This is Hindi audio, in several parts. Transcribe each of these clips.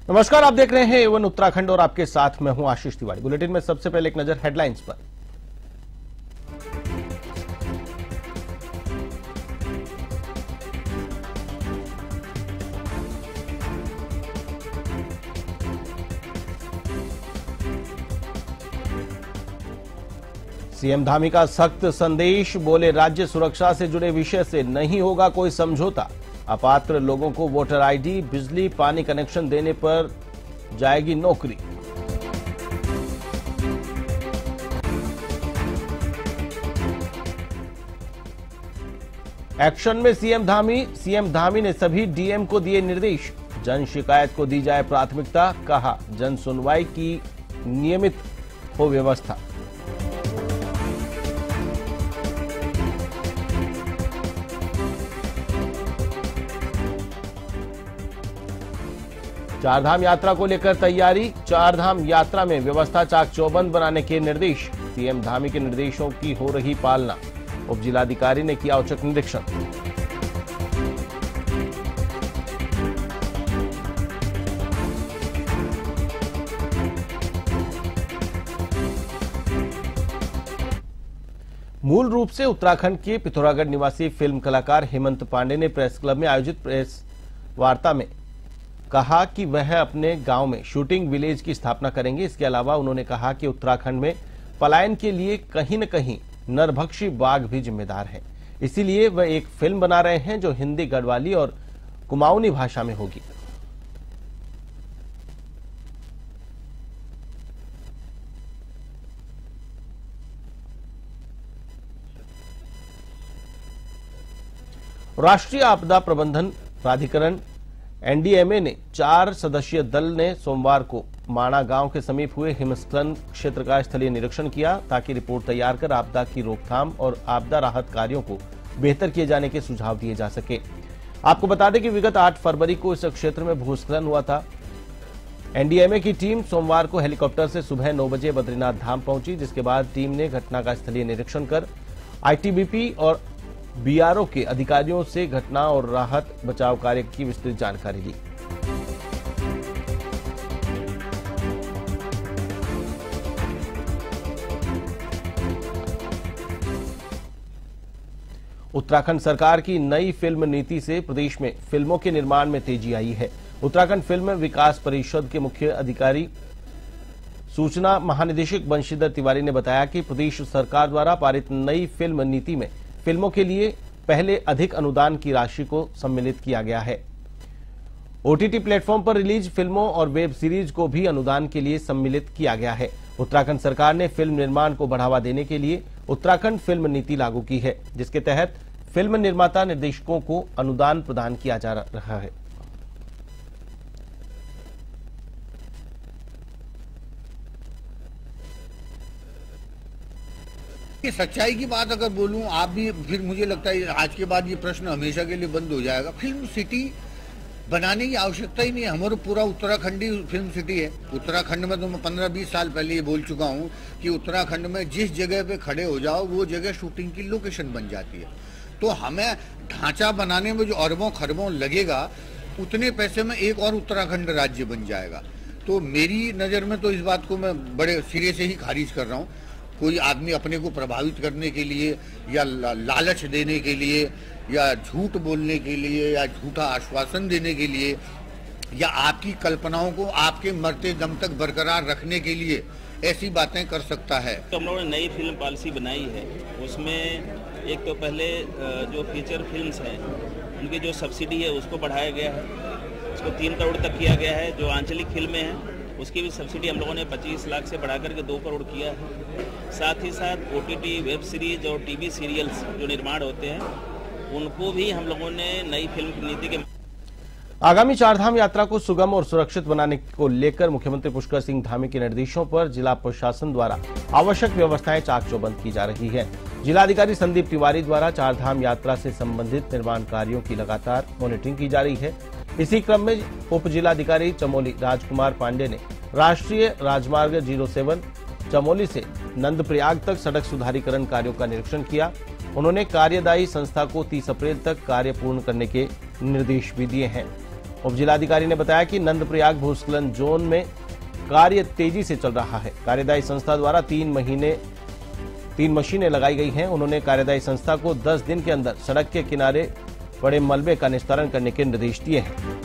नमस्कार, आप देख रहे हैं एवन उत्तराखंड और आपके साथ मैं हूं आशीष तिवारी। बुलेटिन में सबसे पहले एक नजर हेडलाइंस पर। सीएम धामी का सख्त संदेश, बोले राज्य सुरक्षा से जुड़े विषय से नहीं होगा कोई समझौता। अपात्र लोगों को वोटर आईडी, बिजली, पानी कनेक्शन देने पर जाएगी नौकरी। एक्शन में सीएम धामी ने सभी डीएम को दिए निर्देश, जन शिकायत को दी जाए प्राथमिकता। कहा, जन सुनवाई की नियमित हो व्यवस्था। चारधाम यात्रा को लेकर तैयारी, चारधाम यात्रा में व्यवस्था चाक चौबंद बनाने के निर्देश। सीएम धामी के निर्देशों की हो रही पालना, उप जिलाधिकारी ने किया औचक निरीक्षण। मूल रूप से उत्तराखंड के पिथौरागढ़ निवासी फिल्म कलाकार हेमंत पांडे ने प्रेस क्लब में आयोजित प्रेस वार्ता में कहा कि वह अपने गांव में शूटिंग विलेज की स्थापना करेंगे। इसके अलावा उन्होंने कहा कि उत्तराखंड में पलायन के लिए कहीं न कहीं नरभक्षी बाघ भी जिम्मेदार हैं। इसीलिए वह एक फिल्म बना रहे हैं जो हिंदी, गढ़वाली और कुमाऊनी भाषा में होगी। राष्ट्रीय आपदा प्रबंधन प्राधिकरण एनडीएमए ने 4 सदस्यीय दल ने सोमवार को माणा गांव के समीप हुए हिमस्खलन क्षेत्र का स्थलीय निरीक्षण किया, ताकि रिपोर्ट तैयार कर आपदा की रोकथाम और आपदा राहत कार्यों को बेहतर किए जाने के सुझाव दिए जा सके। आपको बता दें कि विगत 8 फरवरी को इस क्षेत्र में भूस्खलन हुआ था। एनडीएमए की टीम सोमवार को हेलीकॉप्टर से सुबह 9 बजे बद्रीनाथ धाम पहुंची, जिसके बाद टीम ने घटना का स्थलीय निरीक्षण कर आईटीबीपी और बीआरओ के अधिकारियों से घटना और राहत बचाव कार्य की विस्तृत जानकारी ली। उत्तराखंड सरकार की नई फिल्म नीति से प्रदेश में फिल्मों के निर्माण में तेजी आई है। उत्तराखंड फिल्म विकास परिषद के मुख्य अधिकारी सूचना महानिदेशक बंशीधर तिवारी ने बताया कि प्रदेश सरकार द्वारा पारित नई फिल्म नीति में फिल्मों के लिए पहले अधिक अनुदान की राशि को सम्मिलित किया गया है। ओटीटी प्लेटफॉर्म पर रिलीज फिल्मों और वेब सीरीज को भी अनुदान के लिए सम्मिलित किया गया है। उत्तराखंड सरकार ने फिल्म निर्माण को बढ़ावा देने के लिए उत्तराखंड फिल्म नीति लागू की है, जिसके तहत फिल्म निर्माता निर्देशकों को अनुदान प्रदान किया जा रहा है। सच्चाई की बात अगर बोलूं, आप भी फिर मुझे लगता है आज के बाद ये प्रश्न हमेशा के लिए बंद हो जाएगा। फिल्म सिटी बनाने की आवश्यकता ही नहीं है। हमारा पूरा उत्तराखंड ही फिल्म सिटी है। उत्तराखंड में तो मैं 15-20 साल पहले ये बोल चुका हूँ कि उत्तराखंड में जिस जगह पे खड़े हो जाओ वो जगह शूटिंग की लोकेशन बन जाती है। तो हमें ढांचा बनाने में जो अरबों खरबों लगेगा, उतने पैसे में एक और उत्तराखंड राज्य बन जाएगा। तो मेरी नज़र में तो इस बात को मैं बड़े सिरे से ही खारिज कर रहा हूँ। कोई आदमी अपने को प्रभावित करने के लिए या लालच देने के लिए या झूठ बोलने के लिए या झूठा आश्वासन देने के लिए या आपकी कल्पनाओं को आपके मरते दम तक बरकरार रखने के लिए ऐसी बातें कर सकता है। तो हम लोगों ने नई फिल्म पॉलिसी बनाई है। उसमें एक तो पहले जो फीचर फिल्म्स हैं उनकी जो सब्सिडी है उसको बढ़ाया गया है, उसको 3 करोड़ तक किया गया है। जो आंचलिक फिल्में हैं उसकी भी सब्सिडी हम लोगों ने 25 लाख से बढ़ा करके 2 करोड़ किया है। साथ ही साथ ओटीटी वेब सीरीज और टीवी सीरियल्स जो निर्माण होते हैं उनको भी हम लोगों ने नई फिल्म नीति के आगामी चारधाम यात्रा को सुगम और सुरक्षित बनाने को लेकर मुख्यमंत्री पुष्कर सिंह धामी के निर्देशों पर जिला प्रशासन द्वारा आवश्यक व्यवस्थाएं चाक चौबंद की जा रही है। जिलाधिकारी संदीप तिवारी द्वारा चारधाम यात्रा से संबंधित निर्माण कार्यों की लगातार मॉनिटरिंग की जा रही है। इसी क्रम में उप जिलाधिकारी चमोली राजकुमार पांडे ने राष्ट्रीय राजमार्ग 07 चमोली से नंदप्रयाग तक सड़क सुधारीकरण कार्यों का निरीक्षण किया। उन्होंने कार्यदायी संस्था को 30 अप्रैल तक कार्य पूर्ण करने के निर्देश भी दिए हैं। उप जिलाधिकारी ने बताया कि नंदप्रयाग भूस्खलन जोन में कार्य तेजी से चल रहा है। कार्यदायी संस्था द्वारा 3 मशीनें लगाई गई हैं। उन्होंने कार्यदायी संस्था को 10 दिन के अंदर सड़क के किनारे पड़े मलबे का निस्तारण करने के निर्देश दिए हैं।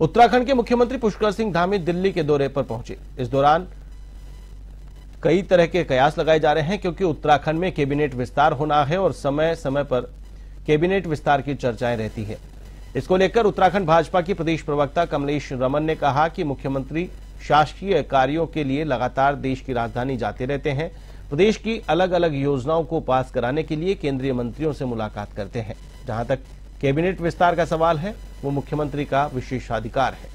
उत्तराखंड के मुख्यमंत्री पुष्कर सिंह धामी दिल्ली के दौरे पर पहुंचे। इस दौरान कई तरह के कयास लगाए जा रहे हैं, क्योंकि उत्तराखंड में कैबिनेट विस्तार होना है और समय समय पर कैबिनेट विस्तार की चर्चाएं रहती है। इसको लेकर उत्तराखंड भाजपा की प्रदेश प्रवक्ता कमलेश रमन ने कहा कि मुख्यमंत्री शासकीय कार्यों के लिए लगातार देश की राजधानी जाते रहते हैं। प्रदेश की अलग अलग योजनाओं को पास कराने के लिए केंद्रीय मंत्रियों से मुलाकात करते हैं। जहां तक कैबिनेट विस्तार का सवाल है, वो मुख्यमंत्री का विशेषाधिकार है।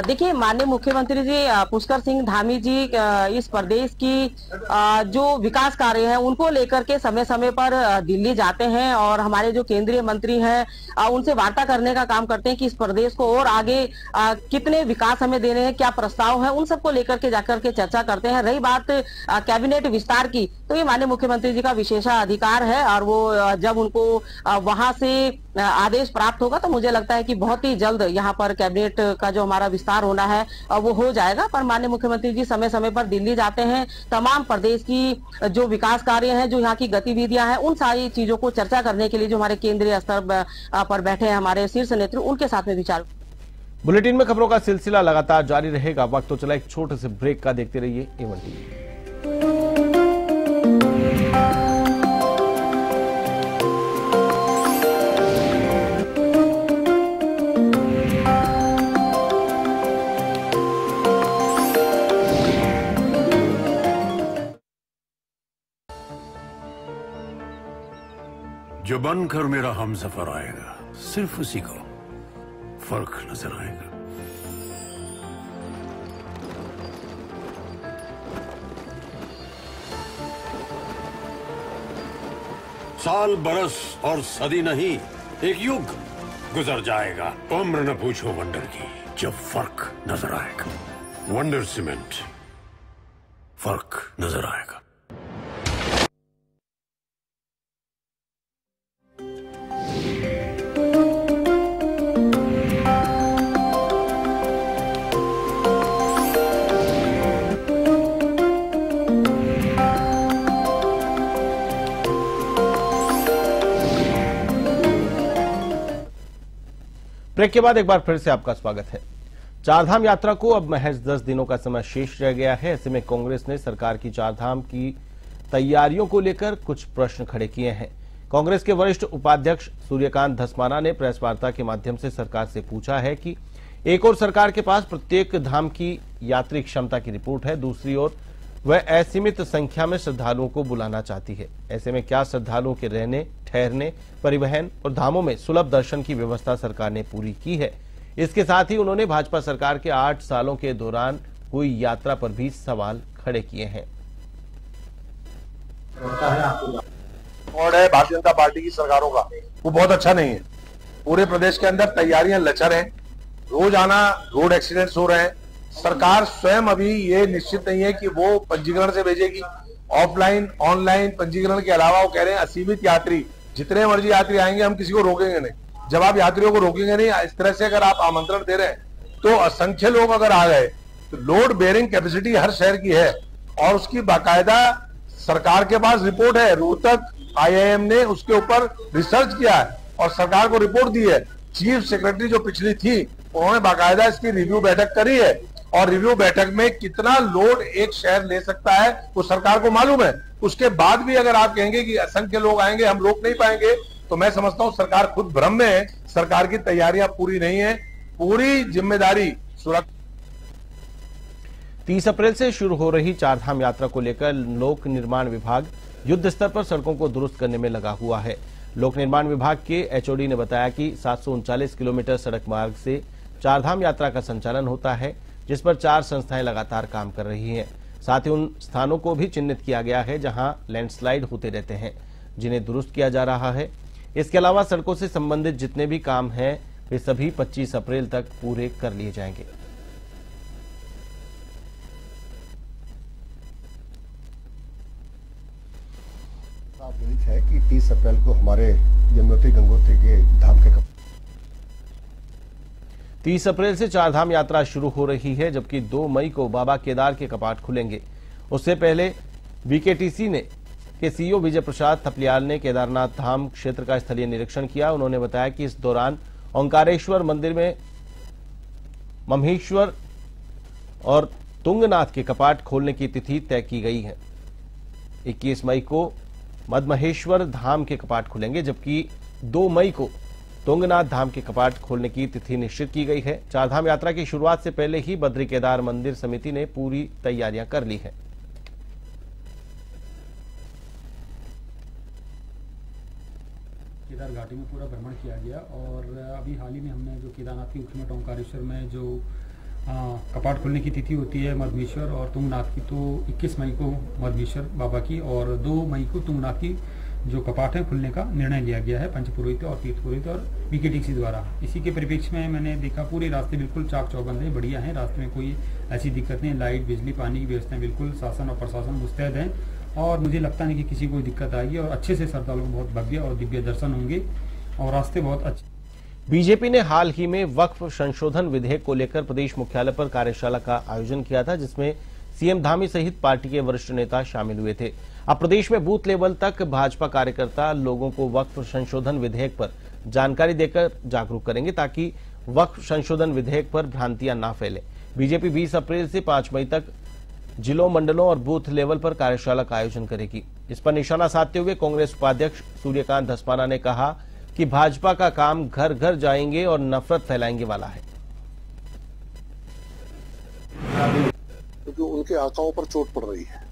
देखिए, माननीय मुख्यमंत्री जी पुष्कर सिंह धामी जी इस प्रदेश की जो विकास कार्य है उनको लेकर के समय समय पर दिल्ली जाते हैं और हमारे जो केंद्रीय मंत्री हैं उनसे वार्ता करने का काम करते हैं कि इस प्रदेश को और आगे कितने विकास हमें देने हैं, क्या प्रस्ताव है, उन सबको लेकर के जाकर के चर्चा करते हैं। रही बात कैबिनेट विस्तार की, तो ये माननीय मुख्यमंत्री जी का विशेषाधिकार है और वो जब उनको वहां से आदेश प्राप्त होगा तो मुझे लगता है कि बहुत ही जल्द यहाँ पर कैबिनेट का जो हमारा विस्तार होना है वो हो जाएगा। पर माननीय मुख्यमंत्री जी समय समय पर दिल्ली जाते हैं, तमाम प्रदेश की जो विकास कार्य हैं, जो यहाँ की गतिविधियां हैं, उन सारी चीजों को चर्चा करने के लिए जो हमारे केंद्रीय स्तर पर बैठे हैं हमारे शीर्ष नेतृत्व, उनके साथ में विचार। बुलेटिन में खबरों का सिलसिला लगातार जारी रहेगा। वक्त तो चला एक छोटे से ब्रेक का, देखते रहिए A1 TV। जो बनकर मेरा हमसफर आएगा, सिर्फ उसी को फर्क नजर आएगा। साल, बरस और सदी नहीं, एक युग गुजर जाएगा। उम्र न पूछो वंडर की, जब फर्क नजर आएगा। वंडर सीमेंट, फर्क नजर आएगा। ब्रेक के बाद एक बार फिर से आपका स्वागत है। चारधाम यात्रा को अब महज 10 दिनों का समय शेष रह गया है। ऐसे में कांग्रेस ने सरकार की चारधाम की तैयारियों को लेकर कुछ प्रश्न खड़े किए हैं। कांग्रेस के वरिष्ठ उपाध्यक्ष सूर्यकांत धस्माना ने प्रेस वार्ता के माध्यम से सरकार से पूछा है कि एक ओर सरकार के पास प्रत्येक धाम की यात्री क्षमता की रिपोर्ट है, दूसरी ओर वह असीमित संख्या में श्रद्धालुओं को बुलाना चाहती है। ऐसे में क्या श्रद्धालुओं के रहने, ठहरने, परिवहन और धामों में सुलभ दर्शन की व्यवस्था सरकार ने पूरी की है? इसके साथ ही उन्होंने भाजपा सरकार के 8 सालों के दौरान हुई यात्रा पर भी सवाल खड़े किए हैं। और है भारतीय जनता पार्टी की सरकारों का, वो बहुत अच्छा नहीं है। पूरे प्रदेश के अंदर तैयारियां लचर हैं, रोजाना रोड एक्सीडेंट्स हो रहे हैं। सरकार स्वयं अभी ये निश्चित नहीं है कि वो पंजीकरण से भेजेगी। ऑफलाइन ऑनलाइन पंजीकरण के अलावा वो कह रहे हैं असीमित यात्री, जितने मर्जी यात्री आएंगे हम किसी को रोकेंगे नहीं। जब आप यात्रियों को रोकेंगे नहीं, इस तरह से अगर आप आमंत्रण दे रहे हैं तो असंख्य लोग अगर आ गए तो लोड बेयरिंग कैपेसिटी हर शहर की है और उसकी बाकायदा सरकार के पास रिपोर्ट है। रोहतक IIM ने उसके ऊपर रिसर्च किया है और सरकार को रिपोर्ट दी है। चीफ सेक्रेटरी जो पिछली थी उन्होंने बाकायदा इसकी रिव्यू बैठक करी है और रिव्यू बैठक में कितना लोड एक शहर ले सकता है वो सरकार को मालूम है। उसके बाद भी अगर आप कहेंगे कि असंख्य लोग आएंगे, हम रोक नहीं पाएंगे, तो मैं समझता हूं सरकार खुद भ्रम में है। सरकार की तैयारियां पूरी नहीं है, पूरी जिम्मेदारी सुरक्षा। 30 अप्रैल से शुरू हो रही चारधाम यात्रा को लेकर लोक निर्माण विभाग युद्ध स्तर पर सड़कों को दुरुस्त करने में लगा हुआ है। लोक निर्माण विभाग के HOD ने बताया कि 739 किलोमीटर सड़क मार्ग से चारधाम यात्रा का संचालन होता है, जिस पर 4 संस्थाएं लगातार काम कर रही हैं। साथ ही उन स्थानों को भी चिन्हित किया गया है जहां लैंडस्लाइड होते रहते हैं, जिन्हें दुरुस्त किया जा रहा है। इसके अलावा सड़कों से संबंधित जितने भी काम हैं वे सभी 25 अप्रैल तक पूरे कर लिए जाएंगे। है कि 30 अप्रैल को हमारे यमुनोत्री गंगोत्री के धाम के 30 अप्रैल से चारधाम यात्रा शुरू हो रही है, जबकि 2 मई को बाबा केदार के कपाट खुलेंगे। उससे पहले बीकेटीसी के सीईओ विजय प्रसाद थपलियाल ने केदारनाथ धाम क्षेत्र का स्थलीय निरीक्षण किया। उन्होंने बताया कि इस दौरान ओंकारेश्वर मंदिर में मम्हेश्वर और तुंगनाथ के कपाट खोलने की तिथि तय की गई है। 21 मई को मदमहेश्वर धाम के कपाट खुलेंगे, जबकि 2 मई को तुंगनाथ धाम के कपाट खोलने की तिथि निश्चित की गई है। चारधाम यात्रा की शुरुआत से पहले ही बद्री केदार मंदिर समिति ने पूरी तैयारियां कर ली है। केदार घाटी में पूरा भ्रमण किया गया और अभी हाल ही में हमने जो केदारनाथ की मुख्य मठ ओंकारेश्वर में जो कपाट खुलने की तिथि होती है मदमेश्वर और तुंगनाथ की, तो 21 मई को मदमेश्वर बाबा की और 2 मई को तुंगनाथ की जो कपाट है खुलने का निर्णय लिया गया है पंचपुरोहित और तीर्थपुरोहित और बीकेटीसी द्वारा। इसी के परिप्रेक्ष्य में मैंने देखा पूरे रास्ते बिल्कुल चाक चौबंद है, बढ़िया है, रास्ते में कोई ऐसी दिक्कत नहीं, लाइट बिजली पानी की व्यवस्थाएं बिल्कुल शासन और प्रशासन मुस्तैद है और मुझे लगता नहीं कि किसी को दिक्कत आएगी और अच्छे से श्रद्धालुओं को बहुत भव्य और दिव्य दर्शन होंगे और रास्ते बहुत अच्छे। बीजेपी ने हाल ही में वक्फ संशोधन विधेयक को लेकर प्रदेश मुख्यालय पर कार्यशाला का आयोजन किया था, जिसमें सीएम धामी सहित पार्टी के वरिष्ठ नेता शामिल हुए थे। अब प्रदेश में बूथ लेवल तक भाजपा कार्यकर्ता लोगों को वक्फ संशोधन विधेयक पर जानकारी देकर जागरूक करेंगे, ताकि वक्फ संशोधन विधेयक पर भ्रांतियां न फैले। बीजेपी 20 अप्रैल से 5 मई तक जिलों, मंडलों और बूथ लेवल पर कार्यशाला का आयोजन करेगी। इस पर निशाना साधते हुए कांग्रेस उपाध्यक्ष सूर्यकांत धस्माना ने कहा कि भाजपा का काम घर घर जाएंगे और नफरत फैलाएंगे वाला है। क्योंकि उनके आकाओं पर चोट पड़ रही है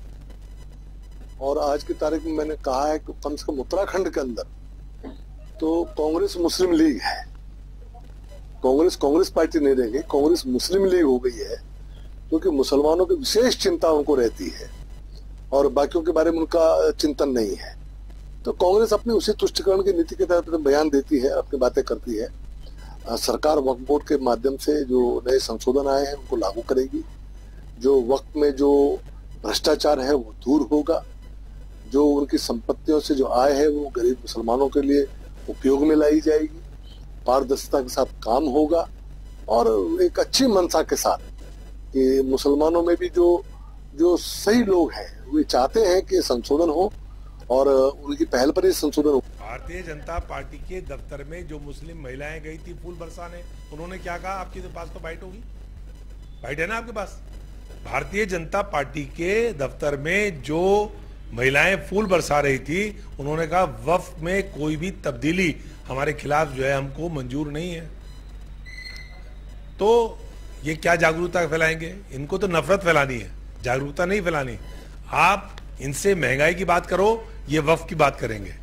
और आज की तारीख में मैंने कहा है कि कम से कम उत्तराखंड के अंदर तो कांग्रेस मुस्लिम लीग है। कांग्रेस पार्टी नहीं रह गई, कांग्रेस मुस्लिम लीग हो गई है, क्योंकि मुसलमानों की विशेष चिंता उनको रहती है और बाकियों के बारे में उनका चिंतन नहीं है। तो कांग्रेस अपनी उसी तुष्टिकरण की नीति के तहत बयान देती है, अपनी बातें करती है। सरकार वक्फ बोर्ड के माध्यम से जो नए संशोधन आए हैं उनको लागू करेगी। जो वक्त में जो भ्रष्टाचार है वो दूर होगा। जो उनकी संपत्तियों से जो आय है वो गरीब मुसलमानों के लिए उपयोग में लाई जाएगी। पारदर्शिता के साथ काम होगा और एक अच्छी मंशा के साथ कि मुसलमानों में भी जो सही लोग हैं वे चाहते हैं कि संशोधन हो और उनकी पहल पर ही संशोधन हो। भारतीय जनता पार्टी के दफ्तर में जो मुस्लिम महिलाएं गई थी फूल बरसाने, उन्होंने क्या कहा? आपके पास तो बाइट होगी, बाइट है ना आपके पास? भारतीय जनता पार्टी के दफ्तर में जो महिलाएं फूल बरसा रही थी, उन्होंने कहा वक्फ में कोई भी तब्दीली हमारे खिलाफ जो है हमको मंजूर नहीं है। तो ये क्या जागरूकता फैलाएंगे? इनको तो नफरत फैलानी है, जागरूकता नहीं फैलानी। आप इनसे महंगाई की बात करो, ये वक्फ की बात करेंगे।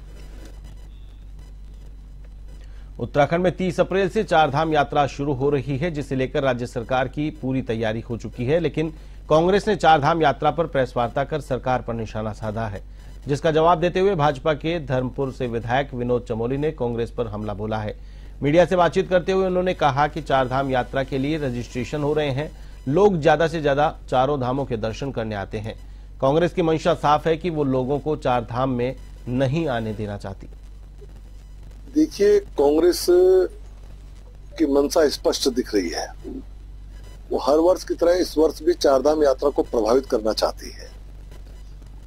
उत्तराखंड में 30 अप्रैल से चारधाम यात्रा शुरू हो रही है, जिसे लेकर राज्य सरकार की पूरी तैयारी हो चुकी है, लेकिन कांग्रेस ने चारधाम यात्रा पर प्रेस वार्ता कर सरकार पर निशाना साधा है, जिसका जवाब देते हुए भाजपा के धर्मपुर से विधायक विनोद चमोली ने कांग्रेस पर हमला बोला है। मीडिया से बातचीत करते हुए उन्होंने कहा कि चारधाम यात्रा के लिए रजिस्ट्रेशन हो रहे हैं, लोग ज्यादा से ज्यादा चारों धामों के दर्शन करने आते हैं। कांग्रेस की मंशा साफ है कि वो लोगों को चारधाम में नहीं आने देना चाहती। देखिए, कांग्रेस की मंशा स्पष्ट दिख रही है। वो हर वर्ष की तरह इस वर्ष भी चारधाम यात्रा को प्रभावित करना चाहती है।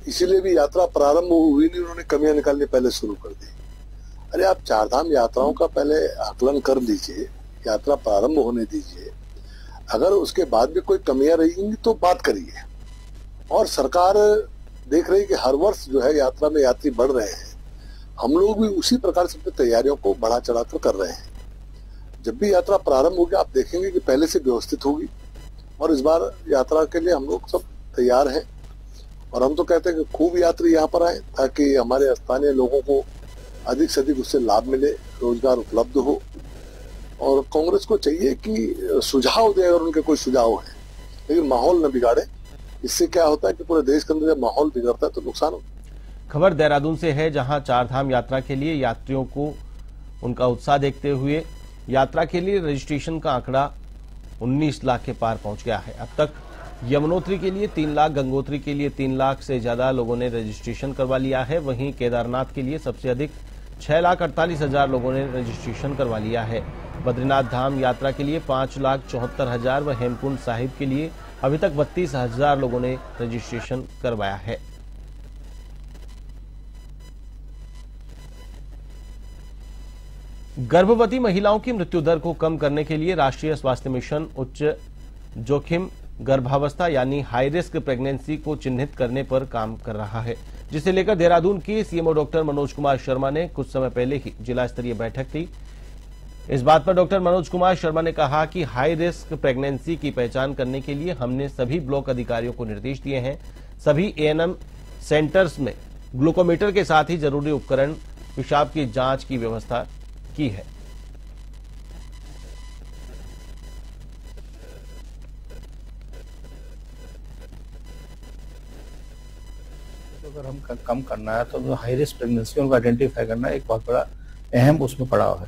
इसीलिए भी यात्रा प्रारंभ हुई नहीं, उन्होंने कमियां निकालनी पहले शुरू कर दी। अरे आप चारधाम यात्राओं का पहले आकलन कर लीजिए, यात्रा प्रारंभ होने दीजिए। अगर उसके बाद भी कोई कमियां रहेंगी तो बात करिए। और सरकार देख रही है कि हर वर्ष जो है यात्रा में यात्री बढ़ रहे हैं। हम लोग भी उसी प्रकार से अपनी तैयारियों को बढ़ा चढ़ाकर कर रहे हैं। जब भी यात्रा प्रारंभ होगी आप देखेंगे कि पहले से व्यवस्थित होगी और इस बार यात्रा के लिए हम लोग सब तैयार हैं। और हम तो कहते हैं कि खूब यात्री यहाँ पर आए ताकि हमारे स्थानीय लोगों को अधिक से अधिक उससे लाभ मिले, रोजगार उपलब्ध हो। और कांग्रेस को चाहिए कि सुझाव दे अगर उनके कोई सुझाव है, लेकिन माहौल न बिगाड़े। इससे क्या होता है कि पूरे देश के अंदर जब माहौल बिगड़ता है तो नुकसान होता है। खबर देहरादून से है, जहां चारधाम यात्रा के लिए यात्रियों को उनका उत्साह देखते हुए यात्रा के लिए रजिस्ट्रेशन का आंकड़ा 19 लाख के पार पहुंच गया है। अब तक यमुनोत्री के लिए 3 लाख, गंगोत्री के लिए 3 लाख से ज्यादा लोगों ने रजिस्ट्रेशन करवा लिया है। वहीं केदारनाथ के लिए सबसे अधिक 6,48,000 लोगों ने रजिस्ट्रेशन करवा लिया है। बद्रीनाथ धाम यात्रा के लिए 5,74,000 व हेमकुंड साहिब के लिए अभी तक 32,000 लोगों ने रजिस्ट्रेशन करवाया है। गर्भवती महिलाओं की मृत्यु दर को कम करने के लिए राष्ट्रीय स्वास्थ्य मिशन उच्च जोखिम गर्भावस्था यानी हाई रिस्क प्रेगनेंसी को चिन्हित करने पर काम कर रहा है, जिसे लेकर देहरादून की सीएमओ डॉक्टर मनोज कुमार शर्मा ने कुछ समय पहले ही जिला स्तरीय बैठक की। इस बात पर डॉक्टर मनोज कुमार शर्मा ने कहा कि हाई रिस्क प्रेगनेंसी की पहचान करने के लिए हमने सभी ब्लॉक अधिकारियों को निर्देश दिए हैं। सभी एएनएम सेंटर्स में ग्लूकोमीटर के साथ ही जरूरी उपकरण, पेशाब की जांच की व्यवस्था की है। अगर हम कम करना है तो हाई रिस्क प्रेगनेंसी उनको आइडेंटिफाई करना एक बहुत बड़ा अहम उसमें पड़ाव है।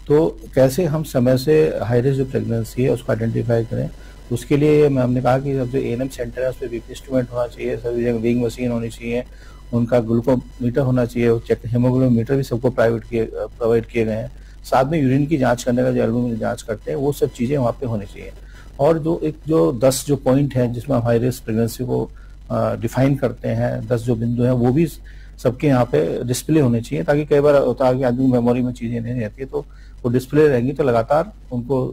तो कैसे हम समय से हाई रिस्क जो प्रेगनेंसी है उसको आइडेंटिफाई करें, उसके लिए हमने कहा कि जो एएनएम सेंटर है उस पर बीपी इंस्ट्रूमेंट होना चाहिए, सभी जगह वेइंग मशीन होनी चाहिए, उनका ग्लूकोमीटर होना चाहिए, चेक हेमोग्लोबिन भी सबको प्रोवाइड किए गए हैं। साथ में यूरिन की जांच करने का जो एल्बुमिन जांच करते हैं वो सब चीजें वहाँ पे होनी चाहिए। और जो 10 जो पॉइंट है जिसमें हम हाई रिस्क प्रेगनेंसी को डिफाइन करते हैं, 10 जो बिंदु हैं वो भी सबके यहाँ पे डिस्प्ले होने चाहिए, ताकि कई बार होता है कि आदमी मेमोरी में चीजें नहीं रहती है, तो वो डिस्प्ले रहेंगी तो लगातार उनको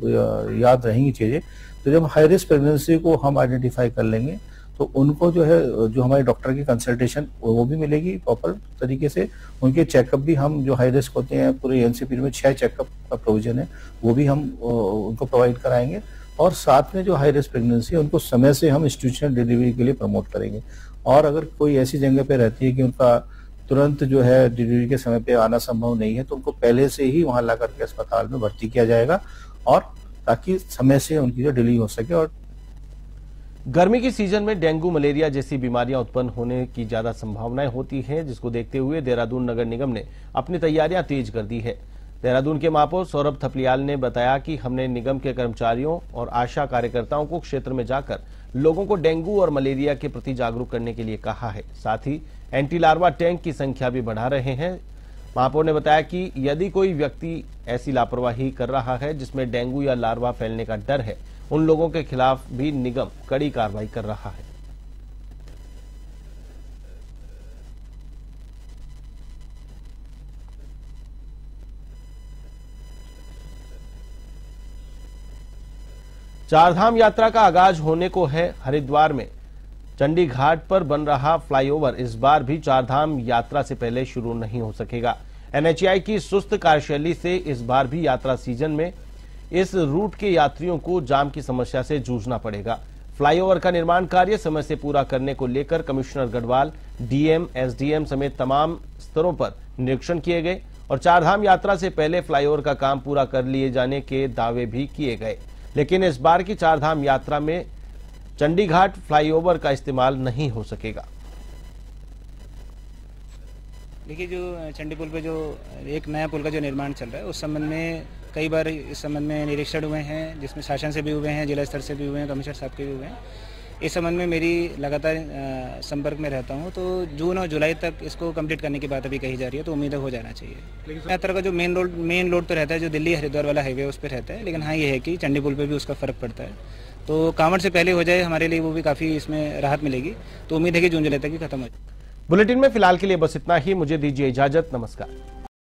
याद रहेंगी चीजें। तो जब हाई रिस्क प्रेगनेंसी को हम आइडेंटिफाई कर लेंगे तो उनको जो है जो हमारे डॉक्टर की कंसल्टेशन वो भी मिलेगी प्रॉपर तरीके से। उनके चेकअप भी हम जो हाई रिस्क होते हैं पूरे एनसीपी में 6 चेकअप का प्रोविजन है वो भी हम उनको प्रोवाइड कराएंगे। और साथ में जो हाई रिस्क प्रेगनेंसी है उनको समय से हम इंस्टीट्यूशनल डिलीवरी के लिए प्रमोट करेंगे। और अगर कोई ऐसी जगह पे रहती है कि उनका तुरंत जो है डिलीवरी के समय पे आना संभव नहीं है तो उनको पहले से ही वहां ला करके अस्पताल में भर्ती किया जाएगा, और ताकि समय से उनकी जो डिलीवरी हो सके। और गर्मी की सीजन में डेंगू, मलेरिया जैसी बीमारियां उत्पन्न होने की ज्यादा संभावनाएं होती हैं, जिसको देखते हुए देहरादून नगर निगम ने अपनी तैयारियां तेज कर दी है। देहरादून के महापौर सौरभ थपलियाल ने बताया कि हमने निगम के कर्मचारियों और आशा कार्यकर्ताओं को क्षेत्र में जाकर लोगों को डेंगू और मलेरिया के प्रति जागरूक करने के लिए कहा है। साथ ही एंटी लार्वा टैंक की संख्या भी बढ़ा रहे हैं। महापौर ने बताया कि यदि कोई व्यक्ति ऐसी लापरवाही कर रहा है जिसमें डेंगू या लार्वा फैलने का डर है, उन लोगों के खिलाफ भी निगम कड़ी कार्रवाई कर रहा है। चारधाम यात्रा का आगाज होने को है। हरिद्वार में चंडी घाट पर बन रहा फ्लाईओवर इस बार भी चारधाम यात्रा से पहले शुरू नहीं हो सकेगा। एनएचएआई की सुस्त कार्यशैली से इस बार भी यात्रा सीजन में इस रूट के यात्रियों को जाम की समस्या से जूझना पड़ेगा। फ्लाईओवर का निर्माण कार्य समय से पूरा करने को लेकर कमिश्नर गढ़वाल, डीएम, एसडीएम समेत तमाम स्तरों पर निरीक्षण किए गए और चारधाम यात्रा से पहले फ्लाईओवर का काम पूरा कर लिए जाने के दावे भी किए गए। लेकिन इस बार की चारधाम यात्रा में चंडीघाट फ्लाईओवर का इस्तेमाल नहीं हो सकेगा। देखिए, जो चंडी पुल पे जो एक नया पुल का जो निर्माण चल रहा है उस संबंध में कई बार इस संबंध में निरीक्षण हुए हैं, जिसमें शासन से भी हुए हैं, जिला स्तर से भी हुए हैं, कमिश्नर साहब के भी हुए हैं। इस संबंध में मेरी लगातार संपर्क में रहता हूं, तो जून और जुलाई तक इसको कंप्लीट करने की बात अभी कही जा रही है, तो उम्मीद हो जाना चाहिए। यात्रा का जो मेन रोड तो रहता है जो दिल्ली हरिद्वार वाला हाईवे उस पर रहता है, लेकिन हाँ ये है कि चंडी पुल पे भी उसका फर्क पड़ता है, तो कांवड़ से पहले हो जाए हमारे लिए वो भी काफी इसमें राहत मिलेगी। तो उम्मीद है कि जून जुलाई तक ही खत्म हो जाए। बुलेटिन में फिलहाल के लिए बस इतना ही। मुझे दीजिए इजाजत। नमस्कार।